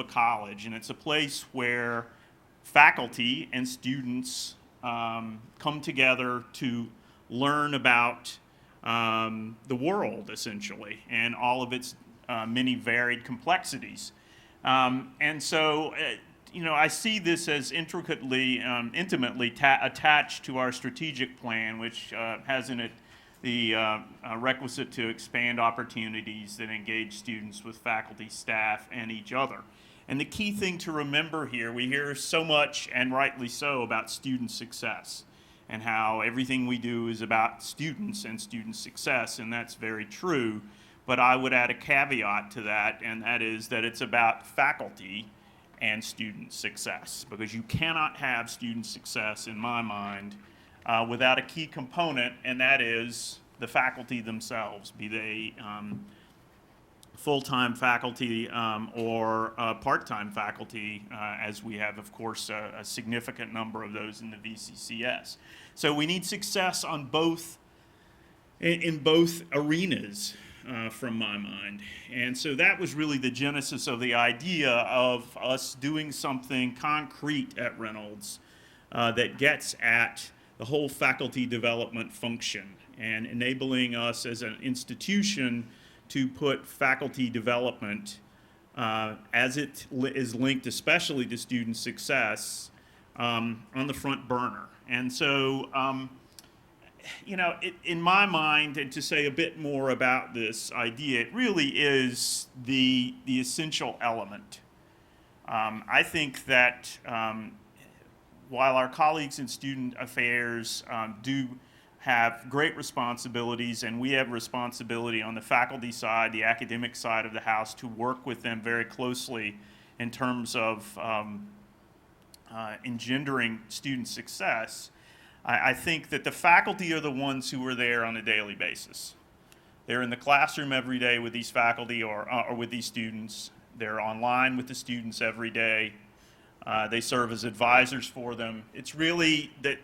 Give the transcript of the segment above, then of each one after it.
a college, and it's a place where faculty and students come together to learn about the world, essentially, and all of its many varied complexities. And so, I see this as intricately, intimately attached to our strategic plan, which has in it the requisite to expand opportunities that engage students with faculty, staff, and each other. And the key thing to remember here, we hear so much, and rightly so, about student success and how everything we do is about students and student success, and that's very true. But I would add a caveat to that, and that is that it's about faculty and student success, because you cannot have student success, in my mind, without a key component, and that is the faculty themselves, be they full-time faculty or part-time faculty, as we have, of course, a significant number of those in the VCCS. So we need success on in both arenas, from my mind. And so that was really the genesis of the idea of us doing something concrete at Reynolds that gets at the whole faculty development function and enabling us as an institution to put faculty development, as it is linked especially to student success, on the front burner. And so, in my mind, and to say a bit more about this idea, it really is the essential element. I think that while our colleagues in student affairs do have great responsibilities, and we have responsibility on the faculty side, the academic side of the house, to work with them very closely in terms of engendering student success, I think that the faculty are the ones who are there on a daily basis. They're in the classroom every day with these faculty or with these students. They're online with the students every day. They serve as advisors for them. It's really that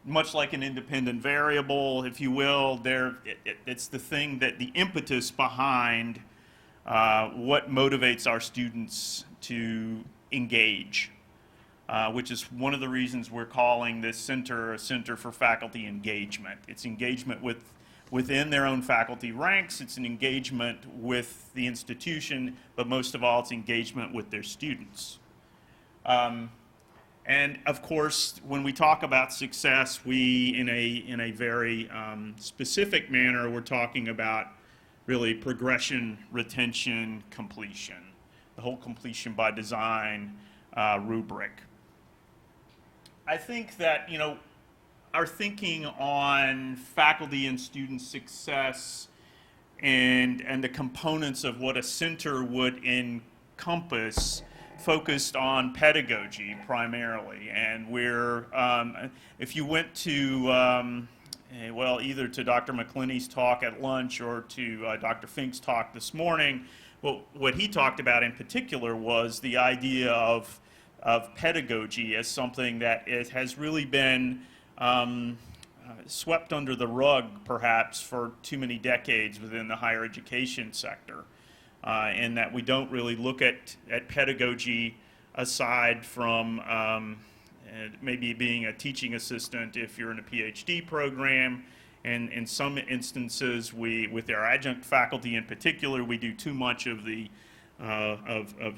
much like an independent variable, if you will. It's the thing that the impetus behind what motivates our students to engage, which is one of the reasons we're calling this center a Center for Faculty Engagement. It's engagement within their own faculty ranks, it's an engagement with the institution, but most of all, it's engagement with their students. And of course, when we talk about success, we, in a very specific manner, we're talking about really progression, retention, completion, the whole completion by design rubric. I think that, our thinking on faculty and student success and the components of what a center would encompass focused on pedagogy primarily. And we're, if you went to, either to Dr. McClenny's talk at lunch or to Dr. Fink's talk this morning, what he talked about in particular was the idea of pedagogy as something that has really been swept under the rug, perhaps, for too many decades within the higher education sector. And that we don't really look at pedagogy aside from maybe being a teaching assistant if you're in a PhD program. And in some instances, with our adjunct faculty in particular, we do too much of the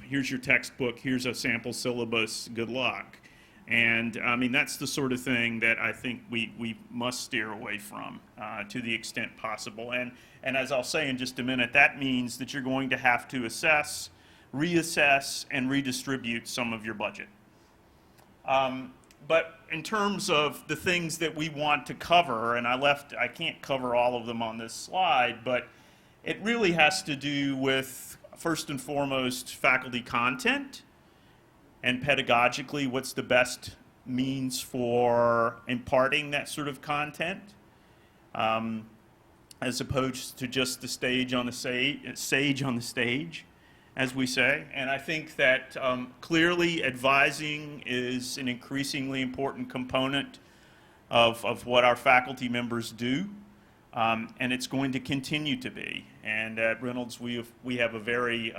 here's your textbook, here's a sample syllabus, good luck. And I mean, that's the sort of thing that I think we must steer away from to the extent possible. And as I'll say in just a minute, that means that you're going to have to assess, reassess, and redistribute some of your budget. But in terms of the things that we want to cover, and I can't cover all of them on this slide, but it really has to do with, first and foremost, faculty content, and pedagogically, what's the best means for imparting that sort of content, as opposed to just the sage on the stage, as we say. And I think that clearly advising is an increasingly important component of what our faculty members do, and it's going to continue to be. And at Reynolds, we have a very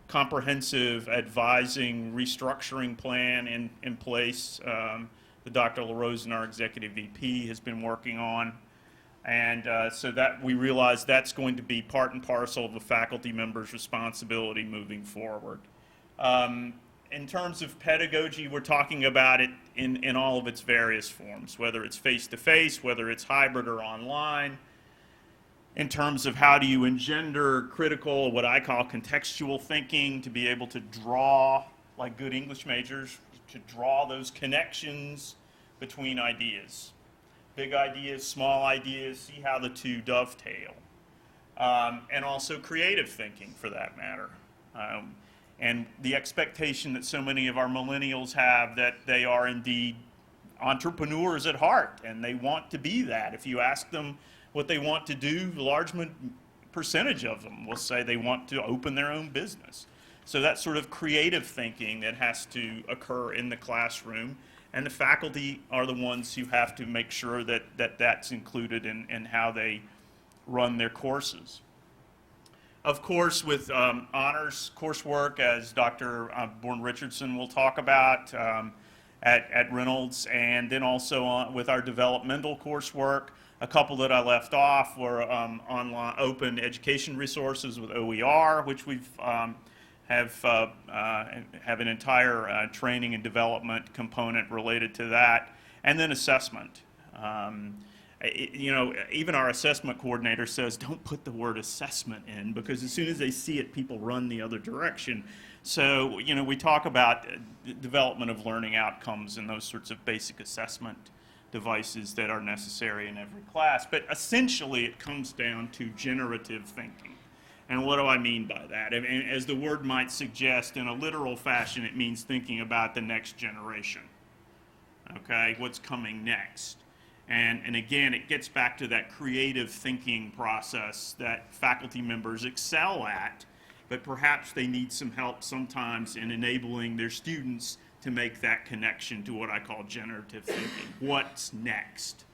comprehensive advising restructuring plan in place that Dr. LaRosen, our executive VP, has been working on. And so that we realize that's going to be part and parcel of a faculty member's responsibility moving forward. In terms of pedagogy, we're talking about it in all of its various forms, whether it's face-to-face, whether it's hybrid or online. In terms of how do you engender critical, what I call contextual thinking, to be able to draw, like good English majors, to draw those connections between ideas. Big ideas, small ideas, see how the two dovetail. And also creative thinking, for that matter. And the expectation that so many of our millennials have that they are indeed entrepreneurs at heart, and they want to be that. If you ask them what they want to do, a large percentage of them will say they want to open their own business. So that sort of creative thinking that has to occur in the classroom, and the faculty are the ones who have to make sure that that's included in how they run their courses. Of course, with honors coursework, as Dr. Bourne-Richardson will talk about at Reynolds, and then also with our developmental coursework. A couple that I left off were online open education resources with OER, which we've have an entire training and development component related to that, and then assessment. You know, even our assessment coordinator says, don't put the word assessment in, because as soon as they see it, people run the other direction. So, you know, we talk about development of learning outcomes and those sorts of basic assessment devices that are necessary in every class. But essentially, it comes down to generative thinking. And what do I mean by that? I mean, as the word might suggest, in a literal fashion, it means thinking about the next generation. Okay, what's coming next? And again, it gets back to that creative thinking process that faculty members excel at, but perhaps they need some help sometimes in enabling their students to make that connection to what I call generative thinking. What's next?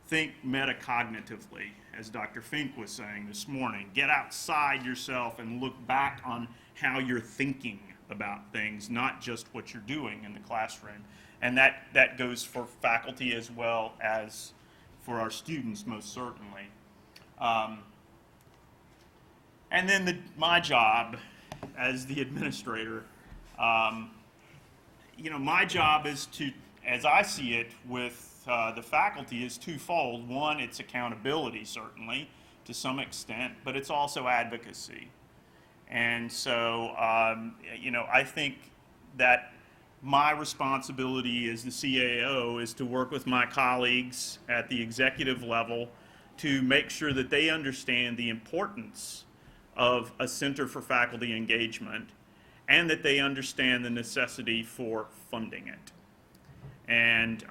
Think metacognitively, as Dr. Fink was saying this morning. Get outside yourself and look back on how you're thinking about things, not just what you're doing in the classroom. And that goes for faculty as well as for our students, most certainly. And then my job as the administrator, you know, my job is to, as I see it with the faculty, is twofold. One, it's accountability, certainly, to some extent, but it's also advocacy. And so, you know, I think that my responsibility as the CAO is to work with my colleagues at the executive level to make sure that they understand the importance of a Center for Faculty Engagement and that they understand the necessity for funding it. And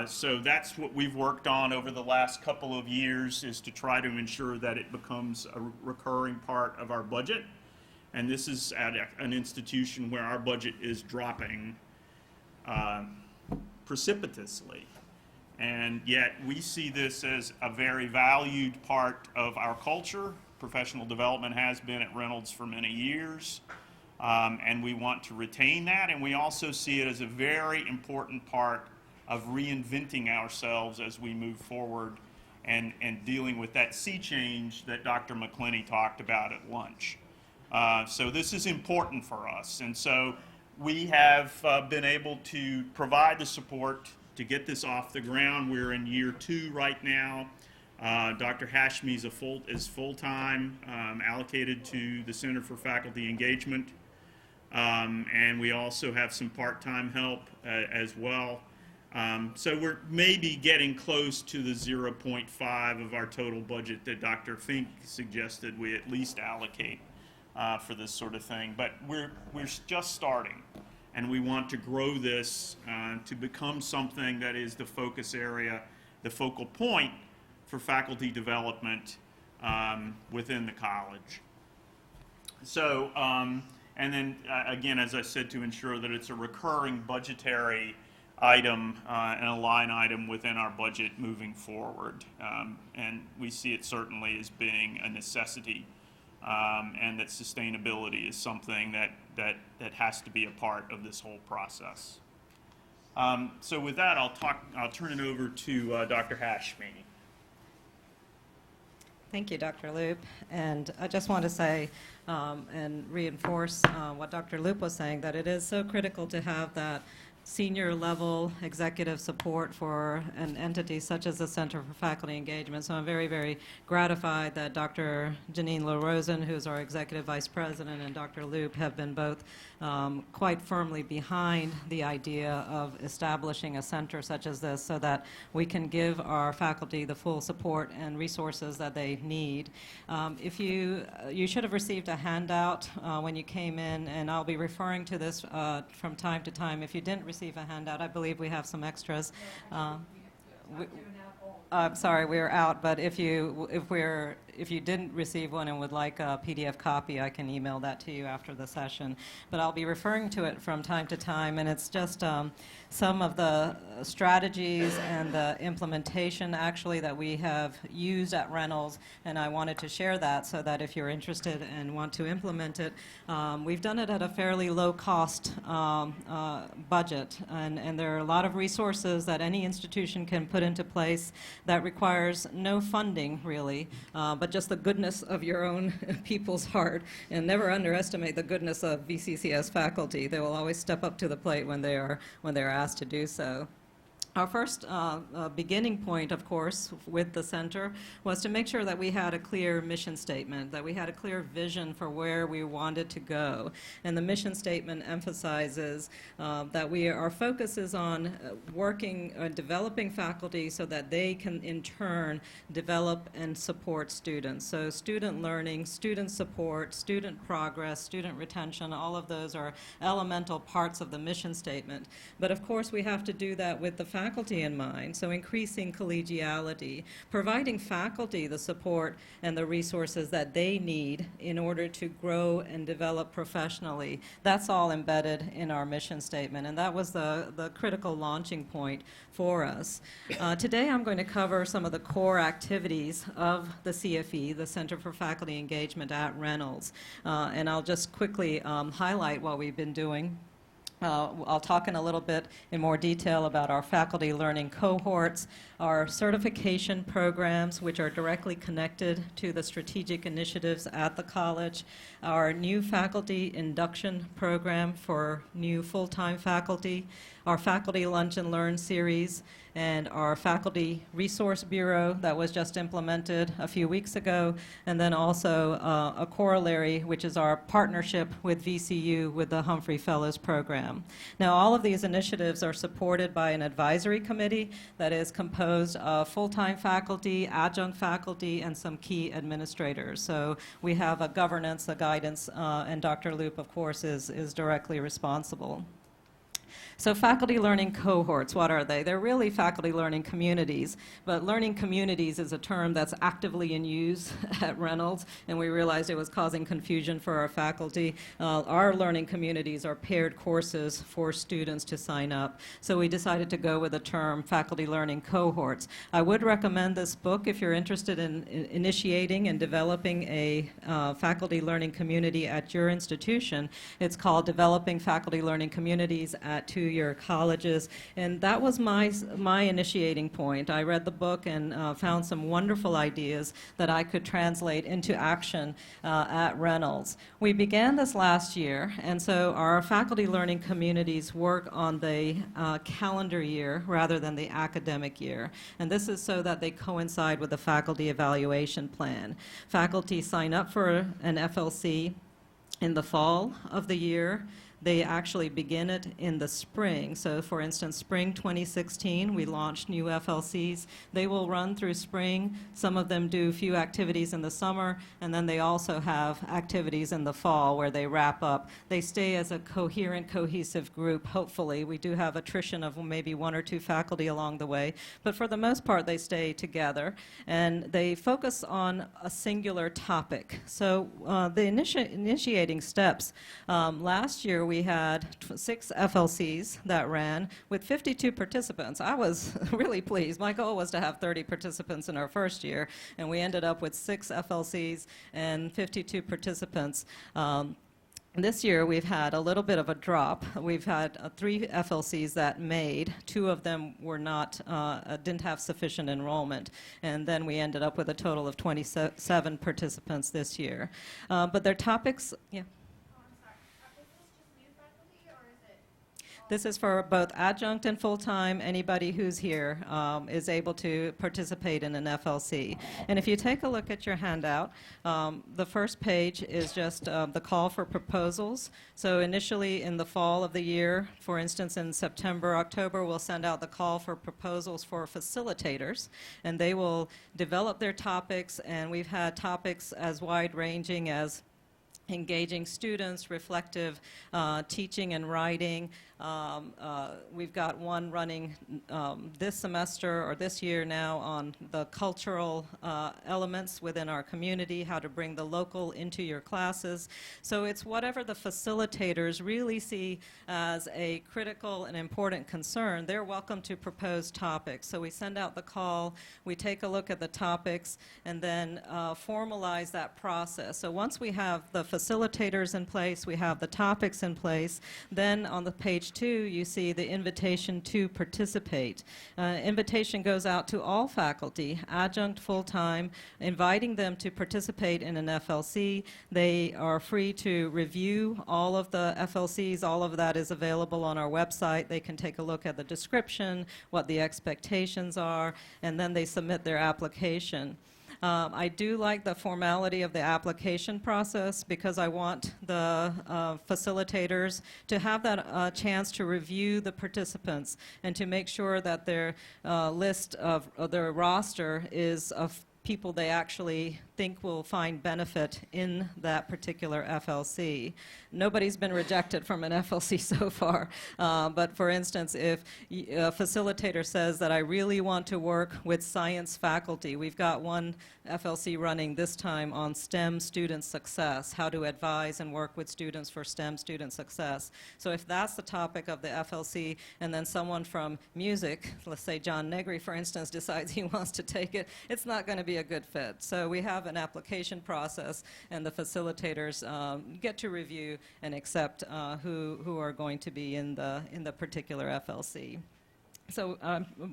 so that's what we've worked on over the last couple of years, is to try to ensure that it becomes a recurring part of our budget. And this is at an institution where our budget is dropping precipitously. And yet we see this as a very valued part of our culture. Professional development has been at Reynolds for many years. And we want to retain that, and we also see it as a very important part of reinventing ourselves as we move forward and dealing with that sea change that Dr. McClenny talked about at lunch. So this is important for us, and so we have been able to provide the support to get this off the ground. We're in year 2 right now. Dr. Hashmi is full-time, allocated to the Center for Faculty Engagement. And we also have some part-time help as well. So we're maybe getting close to the 0.5 of our total budget that Dr. Fink suggested we at least allocate for this sort of thing. But we're just starting, and we want to grow this to become something that is the focus area, the focal point for faculty development within the college. So, and then, again, as I said, to ensure that it's a recurring budgetary item and a line item within our budget moving forward. And we see it certainly as being a necessity and that sustainability is something that has to be a part of this whole process. So with that, I'll turn it over to Dr. Hashmi. Thank you, Dr. Loope. And I just want to say and reinforce what Dr. Loope was saying, that it is so critical to have that senior level executive support for an entity such as the Center for Faculty Engagement. So I'm very, very gratified that Dr. Janine LaRosen, who's our Executive Vice President, and Dr. Loope have been both quite firmly behind the idea of establishing a center such as this so that we can give our faculty the full support and resources that they need. If you should have received a handout when you came in, and I'll be referring to this from time to time. If you didn't receive a handout, I believe we have some extras. I'm sorry, we're out, but if you didn't receive one and would like a PDF copy, I can email that to you after the session. But I'll be referring to it from time to time, and it's just some of the strategies and the implementation actually that we have used at Reynolds, and I wanted to share that so that if you're interested and want to implement it, we've done it at a fairly low cost budget, and there are a lot of resources that any institution can put into place that requires no funding really, but just the goodness of your own people's heart, and never underestimate the goodness of VCCS faculty. They will always step up to the plate when they're asked to do so. Our first beginning point, of course, with the center was to make sure that we had a clear mission statement, that we had a clear vision for where we wanted to go. And the mission statement emphasizes that our focus is on developing faculty so that they can, in turn, develop and support students. So student learning, student support, student progress, student retention, all of those are elemental parts of the mission statement. But, of course, we have to do that with the faculty in mind, so increasing collegiality, providing faculty the support and the resources that they need in order to grow and develop professionally. That's all embedded in our mission statement, and that was the critical launching point for us. Today I'm going to cover some of the core activities of the CFE, the Center for Faculty Engagement at Reynolds, and I'll just quickly highlight what we've been doing. I'll talk in a little bit in more detail about our faculty learning cohorts, our certification programs, which are directly connected to the strategic initiatives at the college, our new faculty induction program for new full-time faculty, our faculty lunch and learn series, and our faculty resource bureau that was just implemented a few weeks ago, and then also a corollary, which is our partnership with VCU with the Humphrey Fellows Program. Now, all of these initiatives are supported by an advisory committee that is composed of full-time faculty, adjunct faculty, and some key administrators. So we have a governance, a guidance, and Dr. Loope, of course, is directly responsible. So faculty learning cohorts, what are they? They're really faculty learning communities, but learning communities is a term that's actively in use at Reynolds, and we realized it was causing confusion for our faculty. Our learning communities are paired courses for students to sign up, so we decided to go with the term faculty learning cohorts. I would recommend this book if you're interested in initiating and developing a faculty learning community at your institution. It's called Developing Faculty Learning Communities at Two-Year Colleges, and that was my initiating point. I read the book and found some wonderful ideas that I could translate into action at Reynolds. We began this last year, and so our faculty learning communities work on the calendar year rather than the academic year, and this is so that they coincide with the faculty evaluation plan. Faculty sign up for an FLC in the fall of the year. They actually begin it in the spring. So for instance, spring 2016, we launched new FLCs. They will run through spring. Some of them do a few activities in the summer, and then they also have activities in the fall where they wrap up. They stay as a coherent, cohesive group, hopefully. We do have attrition of maybe one or two faculty along the way, but for the most part, they stay together, and they focus on a singular topic. So the initiating steps last year we had 6 FLCs that ran with 52 participants. I was really pleased. My goal was to have 30 participants in our first year, and we ended up with 6 FLCs and 52 participants. This year, we've had a little bit of a drop. We've had 3 FLCs that made. 2 of them were not, didn't have sufficient enrollment. And then we ended up with a total of 27 participants this year. But their topics, yeah. Oh, I'm sorry. Is this just new faculty, or is it? This is for both adjunct and full-time. Anybody who's here is able to participate in an FLC. And if you take a look at your handout, the first page is just the call for proposals. So initially in the fall of the year, for instance in September, October, we'll send out the call for proposals for facilitators, and they will develop their topics, and we've had topics as wide-ranging as engaging students, reflective teaching and writing. We've got one running this semester or this year now on the cultural elements within our community, how to bring the local into your classes. So it's whatever the facilitators really see as a critical and important concern. They're welcome to propose topics. So we send out the call, we take a look at the topics, and then formalize that process. So once we have the facilitators in place, we have the topics in place, then on the page 2 you see the invitation to participate. Invitation goes out to all faculty, adjunct, full-time, inviting them to participate in an FLC. They are free to review all of the FLCs. All of that is available on our website. They can take a look at the description, what the expectations are, and then they submit their application. I do like the formality of the application process because I want the facilitators to have that chance to review the participants and to make sure that their list of their roster is of people they actually think will find benefit in that particular FLC. Nobody's been rejected from an FLC so far, but for instance, if a facilitator says that I really want to work with science faculty, we've got one FLC running this time on STEM student success, how to advise and work with students for STEM student success. So if that's the topic of the FLC, and then someone from music, let's say John Negri, for instance, decides he wants to take it, it's not going to be a good fit. So we have an application process, and the facilitators get to review and accept who are going to be in the particular FLC. So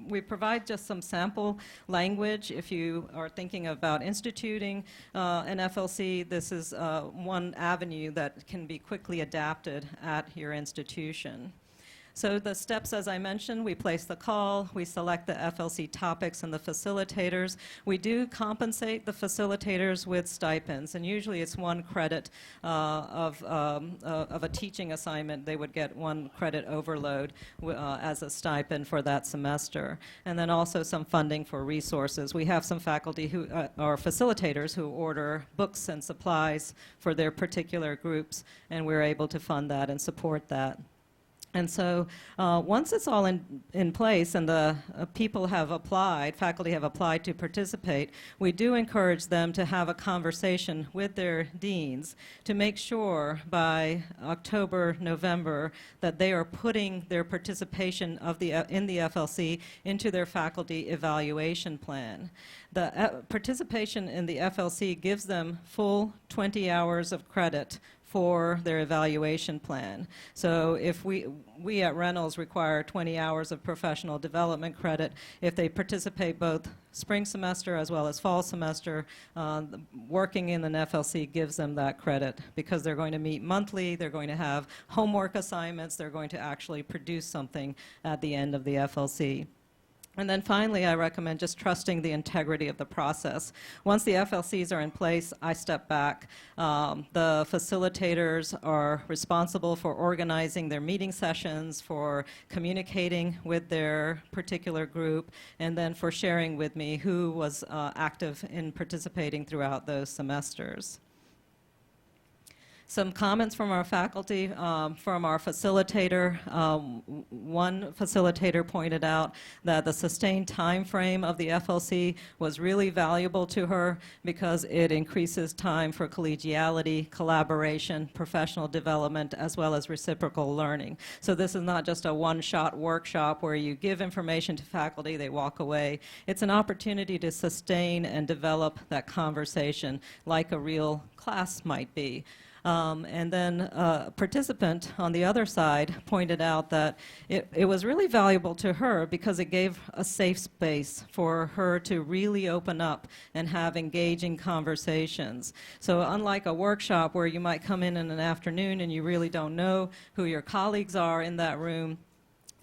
we provide just some sample language. If you are thinking about instituting an FLC, this is one avenue that can be quickly adapted at your institution. So the steps, as I mentioned, we place the call, we select the FLC topics and the facilitators. We do compensate the facilitators with stipends, and usually it's 1 credit of a teaching assignment. They would get 1 credit overload as a stipend for that semester. And then also some funding for resources. We have some faculty who are facilitators who order books and supplies for their particular groups, and we're able to fund that and support that. And so once it's all in place and the people have applied, faculty have applied to participate, we do encourage them to have a conversation with their deans to make sure by October, November that they are putting their participation in the FLC into their faculty evaluation plan. The participation in the FLC gives them full 20 hours of credit for their evaluation plan. So if we at Reynolds require 20 hours of professional development credit, if they participate both spring semester as well as fall semester, working in an FLC gives them that credit because they're going to meet monthly, they're going to have homework assignments, they're going to actually produce something at the end of the FLC. And then finally, I recommend just trusting the integrity of the process. Once the FLCs are in place, I step back. The facilitators are responsible for organizing their meeting sessions, for communicating with their particular group, and then for sharing with me who was active in participating throughout those semesters. Some comments from our faculty, from our facilitator. One facilitator pointed out that the sustained time frame of the FLC was really valuable to her because it increases time for collegiality, collaboration, professional development, as well as reciprocal learning. So this is not just a one-shot workshop where you give information to faculty, they walk away. It's an opportunity to sustain and develop that conversation like a real class might be. And then a participant on the other side pointed out that it was really valuable to her because it gave a safe space for her to really open up and have engaging conversations. So unlike a workshop where you might come in an afternoon and you really don't know who your colleagues are in that room,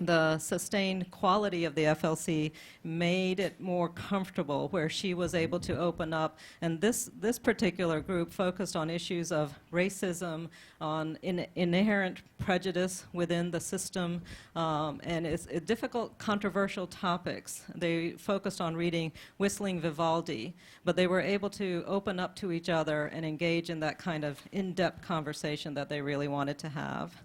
the sustained quality of the FLC made it more comfortable where she was able to open up. And this particular group focused on issues of racism, on inherent prejudice within the system, and it's difficult, controversial topics. They focused on reading Whistling Vivaldi, but they were able to open up to each other and engage in that kind of in-depth conversation that they really wanted to have.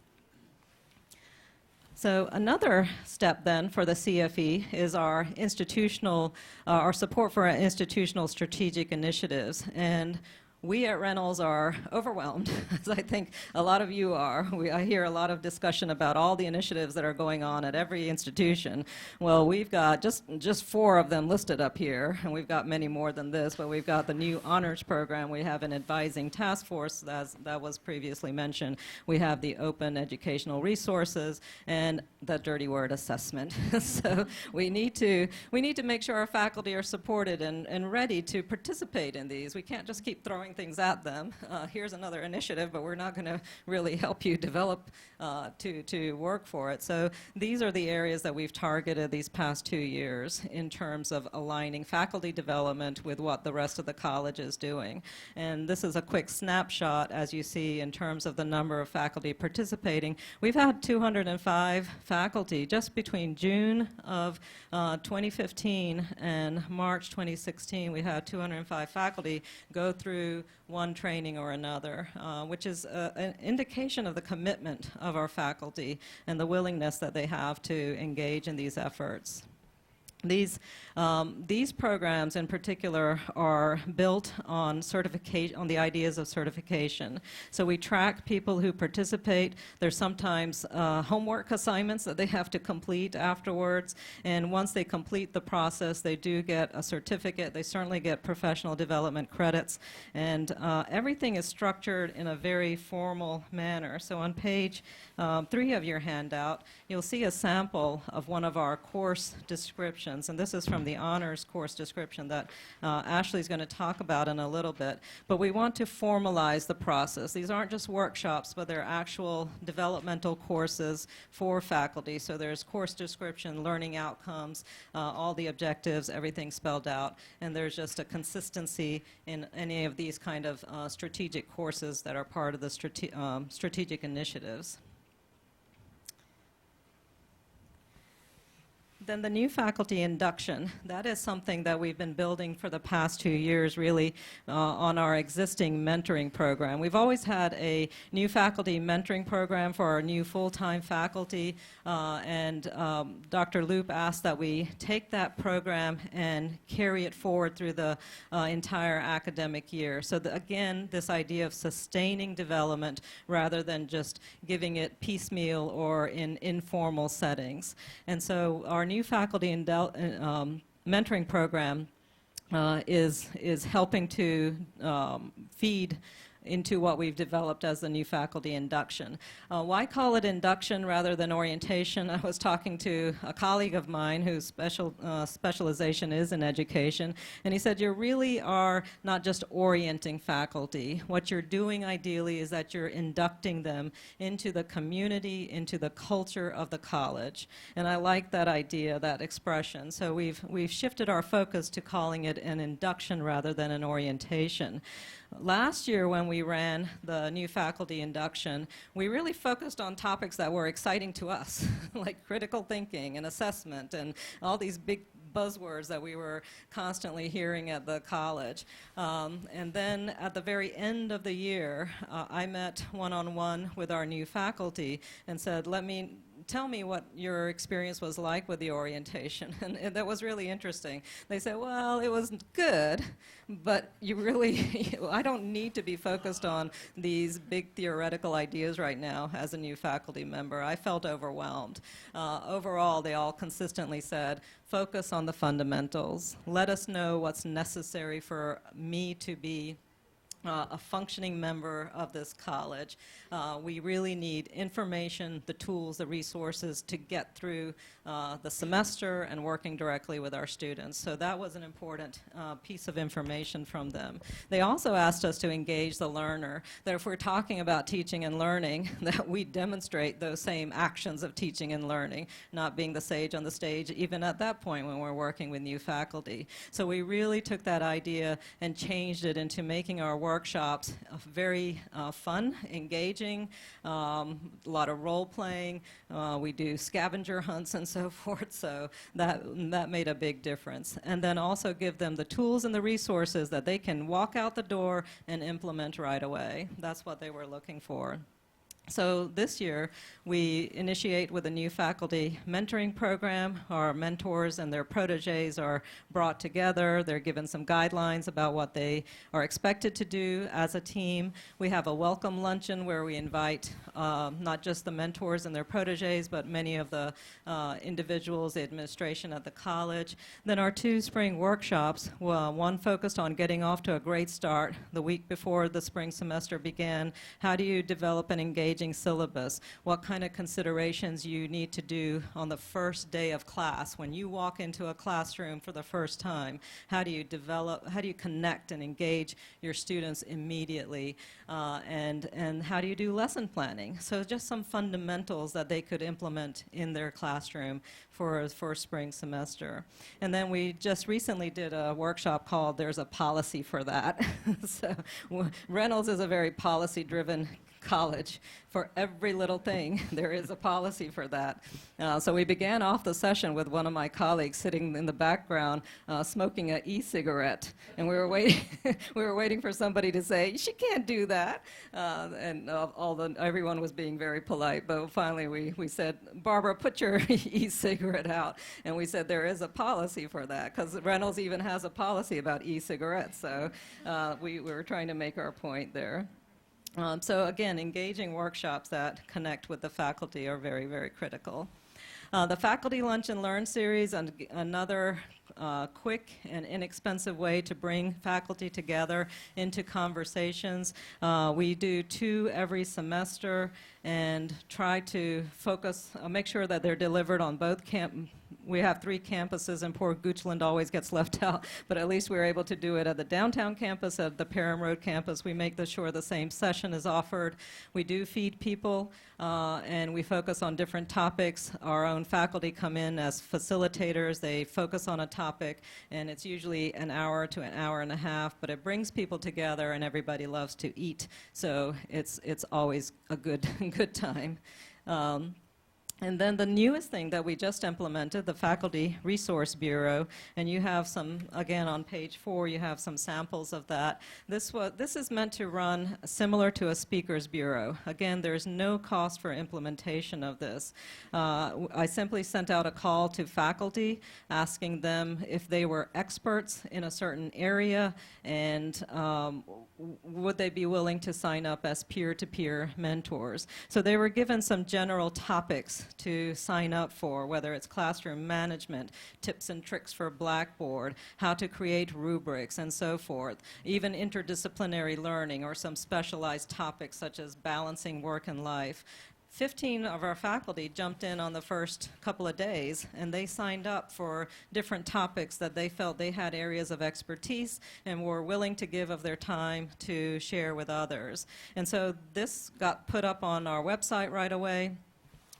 So another step then for the CFE is our institutional, our support for our institutional strategic initiatives. And we at Reynolds are overwhelmed, as I think a lot of you are. I hear a lot of discussion about all the initiatives that are going on at every institution. Well, we've got just 4 of them listed up here, and we've got many more than this, but we've got the new honors program. We have an advising task force that was previously mentioned. We have the open educational resources and the dirty word assessment. So we need to make sure our faculty are supported and ready to participate in these. We can't just keep throwing things at them. Here's another initiative, but we're not going to really help you develop to work for it. So these are the areas that we've targeted these past 2 years in terms of aligning faculty development with what the rest of the college is doing. And this is a quick snapshot, as you see, in terms of the number of faculty participating. We've had 205 faculty just between June of 2015 and March 2016. We had 205 faculty go through one training or another, which is an indication of the commitment of our faculty and the willingness that they have to engage in these efforts. These programs in particular are built on certification, on the ideas of certification. So we track people who participate. There's sometimes homework assignments that they have to complete afterwards, and once they complete the process, they do get a certificate. They certainly get professional development credits, and everything is structured in a very formal manner. So on page 3 of your handout, you'll see a sample of one of our course descriptions. And this is from the honors course description that Ashley's going to talk about in a little bit. But we want to formalize the process. These aren't just workshops, but they're actual developmental courses for faculty. So there's course description, learning outcomes, all the objectives, everything spelled out. And there's just a consistency in any of these kind of strategic courses that are part of the strategic initiatives. Then the new faculty induction, that is something that we've been building for the past 2 years, really, on our existing mentoring program. We've always had a new faculty mentoring program for our new full-time faculty, and Dr. Loope asked that we take that program and carry it forward through the entire academic year. So again, this idea of sustaining development rather than just giving it piecemeal or in informal settings. And so our new faculty mentoring program is helping to feed into what we've developed as the new faculty induction. Why call it induction rather than orientation? I was talking to a colleague of mine whose specialization is in education, and he said you really are not just orienting faculty. What you're doing ideally is that you're inducting them into the community, into the culture of the college. And I like that idea, that expression. So we've shifted our focus to calling it an induction rather than an orientation. Last year when we ran the new faculty induction, we really focused on topics that were exciting to us, like critical thinking and assessment and all these big buzzwords that we were constantly hearing at the college. And then at the very end of the year, I met one-on-one with our new faculty and said, tell me what your experience was like with the orientation. And that was really interesting. They said, well, it was good, but I don't need to be focused on these big theoretical ideas right now as a new faculty member. I felt overwhelmed. Overall, they all consistently said, focus on the fundamentals. Let us know what's necessary for me to be a functioning member of this college. We really need information, the tools, the resources to get through the semester and working directly with our students. So that was an important piece of information from them. They also asked us to engage the learner, that if we're talking about teaching and learning, that we demonstrate those same actions of teaching and learning, not being the sage on the stage even at that point when we're working with new faculty. So we really took that idea and changed it into making our workshops very fun, engaging, a lot of role playing. We do scavenger hunts and so forth, so that made a big difference. And then also give them the tools and the resources that they can walk out the door and implement right away. That's what they were looking for. So this year, we initiate with a new faculty mentoring program. Our mentors and their proteges are brought together. They're given some guidelines about what they are expected to do as a team. We have a welcome luncheon where we invite not just the mentors and their proteges, but many of the individuals, the administration at the college. Then our 2 spring workshops, one focused on getting off to a great start the week before the spring semester began. How do you develop an engaging syllabus? What kind of considerations you need to do on the first day of class when you walk into a classroom for the first time? How do you connect and engage your students immediately? And how do you do lesson planning? So just some fundamentals that they could implement in their classroom for spring semester. And then we just recently did a workshop called There's a Policy for That. So Reynolds is a very policy-driven college. For every little thing, there is a policy for that. So we began off the session with one of my colleagues sitting in the background smoking an e-cigarette, and we were waiting for somebody to say, she can't do that. Everyone was being very polite, but finally we said, Barbara, put your e-cigarette out. And we said there is a policy for that, because Reynolds even has a policy about e-cigarettes. So we were trying to make our point there. So again, engaging workshops that connect with the faculty are very, very critical. The Faculty Lunch and Learn series, another quick and inexpensive way to bring faculty together into conversations. We do 2 every semester and try to focus, make sure that they're delivered on both we have 3 campuses, and poor Goochland always gets left out, but at least we're able to do it at the downtown campus, at the Parham Road campus. We make sure the same session is offered. We do feed people, and we focus on different topics. Our own faculty come in as facilitators. They focus on a topic, and it's usually an hour to an hour and a half, but it brings people together, and everybody loves to eat, so it's always a good time. And then the newest thing that we just implemented, the Faculty Resource Bureau, and you have some, again on page 4, you have some samples of that. This is meant to run similar to a speakers bureau. Again, there's no cost for implementation of this. I simply sent out a call to faculty asking them if they were experts in a certain area, and would they be willing to sign up as peer-to-peer mentors. So they were given some general topics to sign up for, whether it's classroom management, tips and tricks for Blackboard, how to create rubrics, and so forth, even interdisciplinary learning or some specialized topics such as balancing work and life. 15 of our faculty jumped in on the first couple of days, and they signed up for different topics that they felt they had areas of expertise and were willing to give of their time to share with others. And so this got put up on our website right away.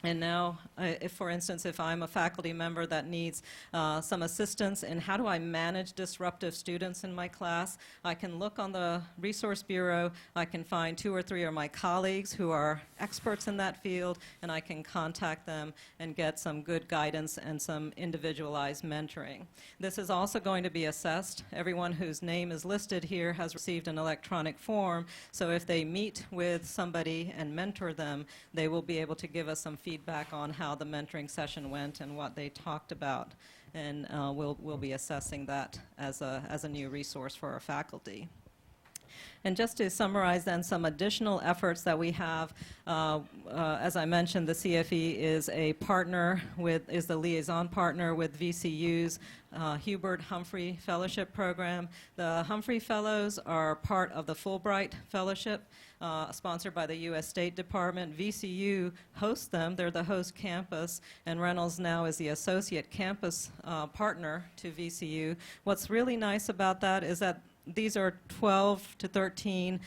And now, if, for instance, if I'm a faculty member that needs some assistance in how do I manage disruptive students in my class, I can look on the Resource Bureau, I can find 2 or 3 of my colleagues who are experts in that field, and I can contact them and get some good guidance and some individualized mentoring. This is also going to be assessed. Everyone whose name is listed here has received an electronic form, so if they meet with somebody and mentor them, they will be able to give us some feedback on how the mentoring session went and what they talked about. And we'll be assessing that as a new resource for our faculty. And just to summarize then some additional efforts that we have, as I mentioned, the CFE is is the liaison partner with VCU's Hubert Humphrey Fellowship Program. The Humphrey Fellows are part of the Fulbright Fellowship, sponsored by the U.S. State Department. VCU hosts them. They're the host campus, and Reynolds now is the associate campus partner to VCU. What's really nice about that is that these are 12 to 13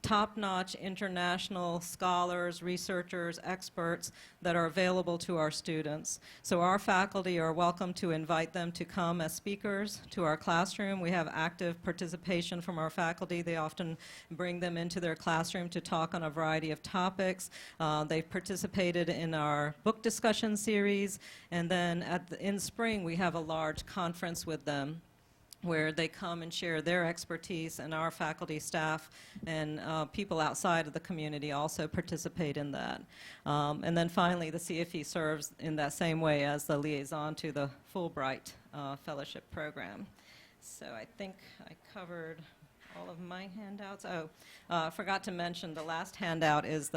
top-notch international scholars, researchers, experts that are available to our students. So our faculty are welcome to invite them to come as speakers to our classroom. We have active participation from our faculty. They often bring them into their classroom to talk on a variety of topics. They've participated in our book discussion series, and then in spring we have a large conference with them where they come and share their expertise, and our faculty, staff, and people outside of the community also participate in that. And then finally, the CFE serves in that same way as the liaison to the Fulbright Fellowship Program. So I think I covered all of my handouts. I forgot to mention the last handout is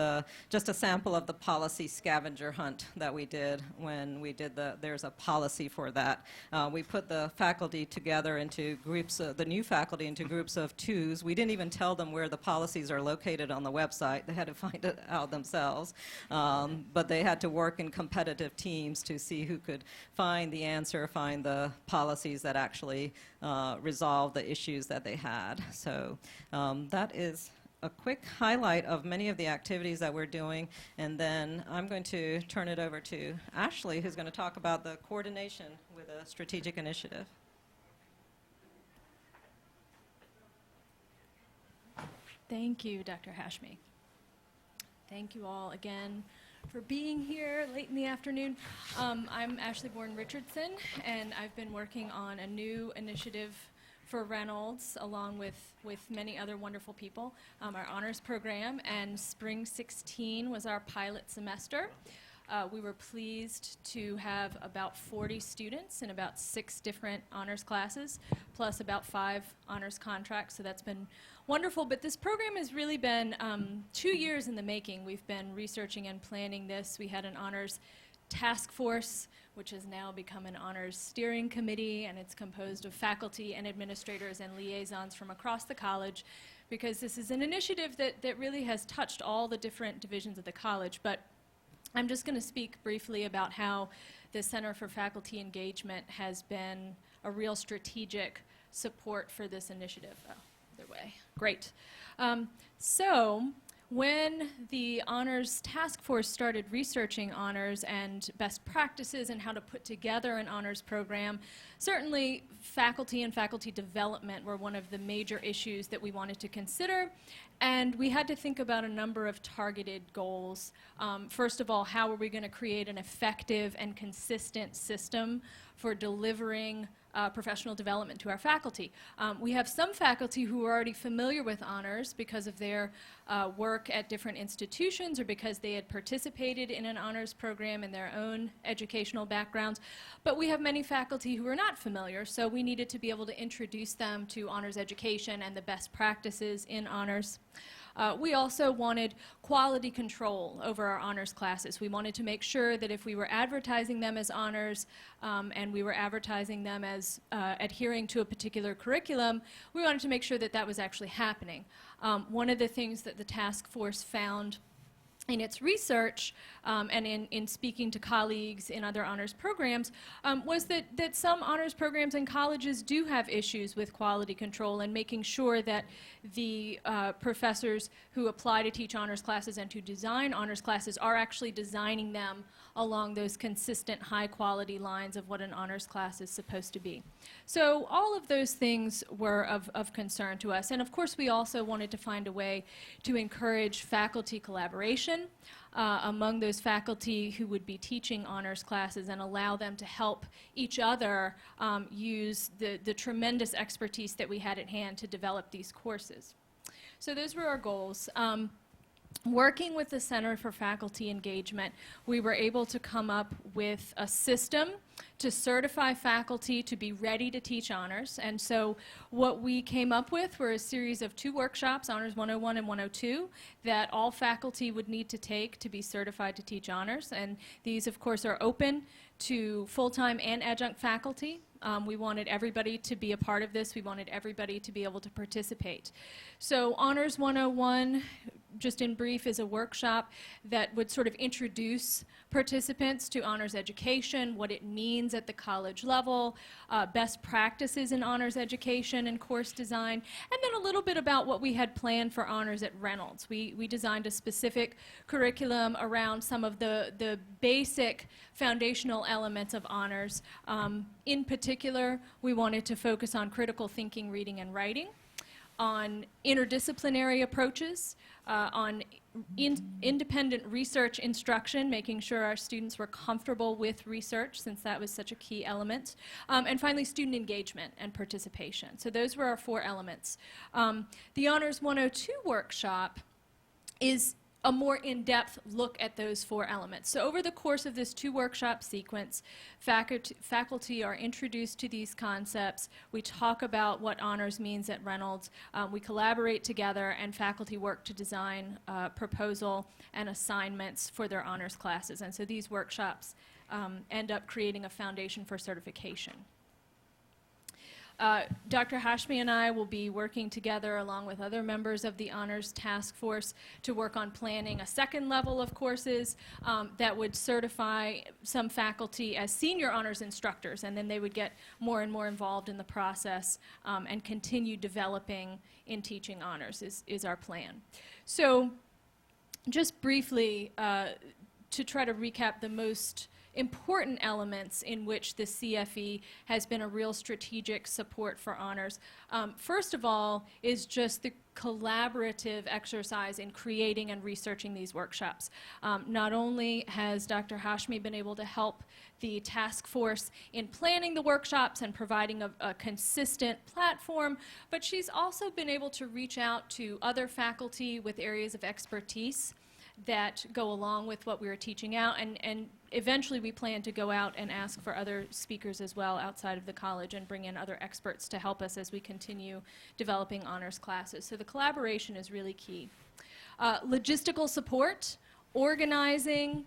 just a sample of the policy scavenger hunt that we did when we did there's a policy for that. We put the faculty together into groups, the new faculty into groups of 2s. We didn't even tell them where the policies are located on the website. They had to find it out themselves. But they had to work in competitive teams to see who could find the answer, find the policies that actually resolve the issues that they had. So that is a quick highlight of many of the activities that we're doing, and then I'm going to turn it over to Ashley, who's going to talk about the coordination with a strategic initiative. Thank you, Dr. Hashmi. Thank you all again for being here late in the afternoon. I'm Ashley Bourne-Richardson, and I've been working on a new initiative for Reynolds, along with many other wonderful people, our honors program, and Spring 16 was our pilot semester. We were pleased to have about 40 students in about 6 different honors classes, plus about 5 honors contracts, so that's been wonderful. But this program has really been 2 years in the making. We've been researching and planning this. We had an honors task force, which has now become an honors steering committee, and it's composed of faculty and administrators and liaisons from across the college, because this is an initiative that really has touched all the different divisions of the college. But I'm just going to speak briefly about how the Center for Faculty Engagement has been a real strategic support for this initiative. Oh, either way. Great. So when the honors task force started researching honors and best practices and how to put together an honors program, certainly faculty and faculty development were one of the major issues that we wanted to consider. And we had to think about a number of targeted goals. First of all, how are we going to create an effective and consistent system for delivering professional development to our faculty? We have some faculty who are already familiar with honors because of their work at different institutions or because they had participated in an honors program in their own educational backgrounds. But we have many faculty who are not familiar, so we needed to be able to introduce them to honors education and the best practices in honors. We also wanted quality control over our honors classes. We wanted to make sure that if we were advertising them as honors and we were advertising them as adhering to a particular curriculum, we wanted to make sure that that was actually happening. One of the things that the task force found in its research and in speaking to colleagues in other honors programs was that some honors programs and colleges do have issues with quality control and making sure that the professors who apply to teach honors classes and to design honors classes are actually designing them along those consistent high quality lines of what an honors class is supposed to be. So all of those things were of concern to us. And of course we also wanted to find a way to encourage faculty collaboration among those faculty who would be teaching honors classes and allow them to help each other use the tremendous expertise that we had at hand to develop these courses. So those were our goals. Working with the Center for Faculty Engagement, we were able to come up with a system to certify faculty to be ready to teach honors. And so what we came up with were a series of 2 workshops, Honors 101 and 102, that all faculty would need to take to be certified to teach honors. And these, of course, are open to full-time and adjunct faculty. We wanted everybody to be a part of this. We wanted everybody to be able to participate. So Honors 101, just in brief, is a workshop that would sort of introduce participants to honors education, what it means at the college level, best practices in honors education and course design, and then a little bit about what we had planned for honors at Reynolds. We designed a specific curriculum around some of the basic foundational elements of honors. In particular, we wanted to focus on critical thinking, reading, and writing, on interdisciplinary approaches, on independent research instruction, making sure our students were comfortable with research since that was such a key element, and finally student engagement and participation. So those were our 4 elements. The Honors 102 workshop is a more in-depth look at those 4 elements. So over the course of this 2-workshop sequence, faculty are introduced to these concepts. We talk about what honors means at Reynolds. We collaborate together, and faculty work to design proposal and assignments for their honors classes. And so these workshops end up creating a foundation for certification. Dr. Hashmi and I will be working together along with other members of the Honors Task Force to work on planning a 2nd level of courses that would certify some faculty as senior honors instructors, and then they would get more and more involved in the process and continue developing in teaching honors is our plan. So just briefly to try to recap the most important elements in which the CFE has been a real strategic support for honors. First of all is just the collaborative exercise in creating and researching these workshops. Not only has Dr. Hashmi been able to help the task force in planning the workshops and providing a consistent platform, but she's also been able to reach out to other faculty with areas of expertise that go along with what we were teaching out, and eventually we plan to go out and ask for other speakers as well outside of the college and bring in other experts to help us as we continue developing honors classes. So the collaboration is really key. Logistical support, organizing,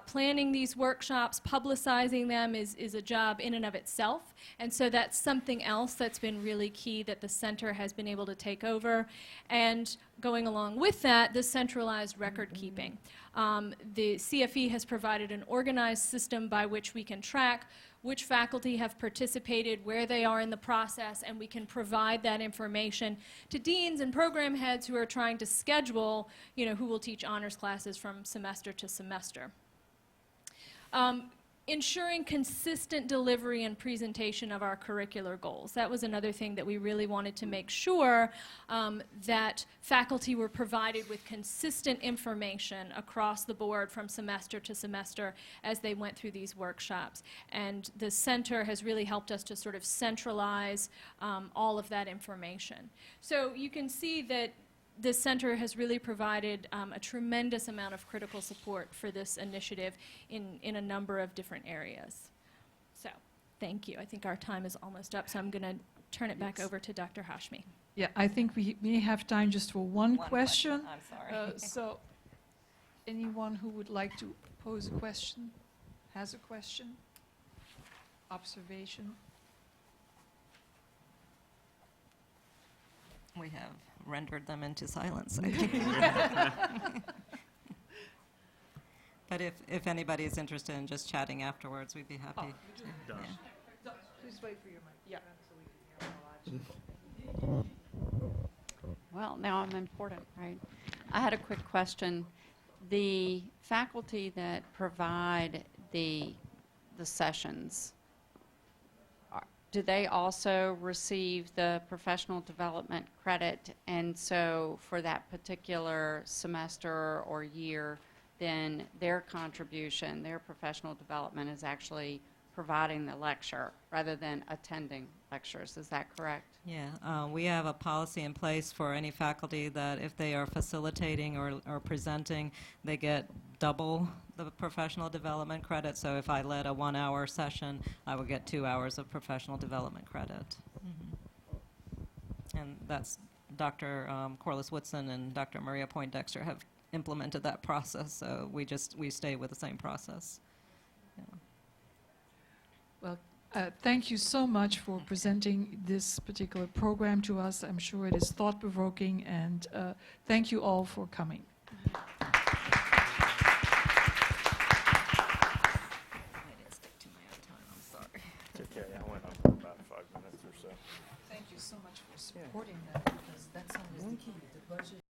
planning these workshops, publicizing them is a job in and of itself, and so that's something else that's been really key that the center has been able to take over. And going along with that, the centralized record keeping. The CFE has provided an organized system by which we can track which faculty have participated, where they are in the process, and we can provide that information to deans and program heads who are trying to schedule, who will teach honors classes from semester to semester. Ensuring consistent delivery and presentation of our curricular goals. That was another thing that we really wanted to make sure that faculty were provided with consistent information across the board from semester to semester as they went through these workshops. And the center has really helped us to sort of centralize all of that information. So you can see that the center has really provided a tremendous amount of critical support for this initiative in a number of different areas. So, thank you. I think our time is almost up, so I'm going to turn it back over to Dr. Hashmi. Yeah, I think we may have time just for one question. I'm sorry. So, anyone who would like to pose a question, has a question, observation? We have rendered them into silence, I think. But if anybody is interested in just chatting afterwards, we'd be happy. Done. Yeah. Please wait for your mic. Yeah. Well, now I'm important, right? I had a quick question. The faculty that provide the sessions, do they also receive the professional development credit? And so for that particular semester or year, then their contribution, their professional development is actually providing the lecture rather than attending lectures. Is that correct? Yeah, we have a policy in place for any faculty that if they are facilitating or presenting, they get double the professional development credit. So if I led a 1-hour session, I would get 2 hours of professional development credit. And that's Dr. Corliss Woodson and Dr. Maria Poindexter have implemented that process, so we stay with the same process. Yeah. Well, thank you so much for presenting this particular program to us. I'm sure it is thought-provoking, and thank you all for coming. I didn't stick to my own time, I'm sorry. It's okay, I went on for about 5 minutes or so. Thank you so much for supporting that.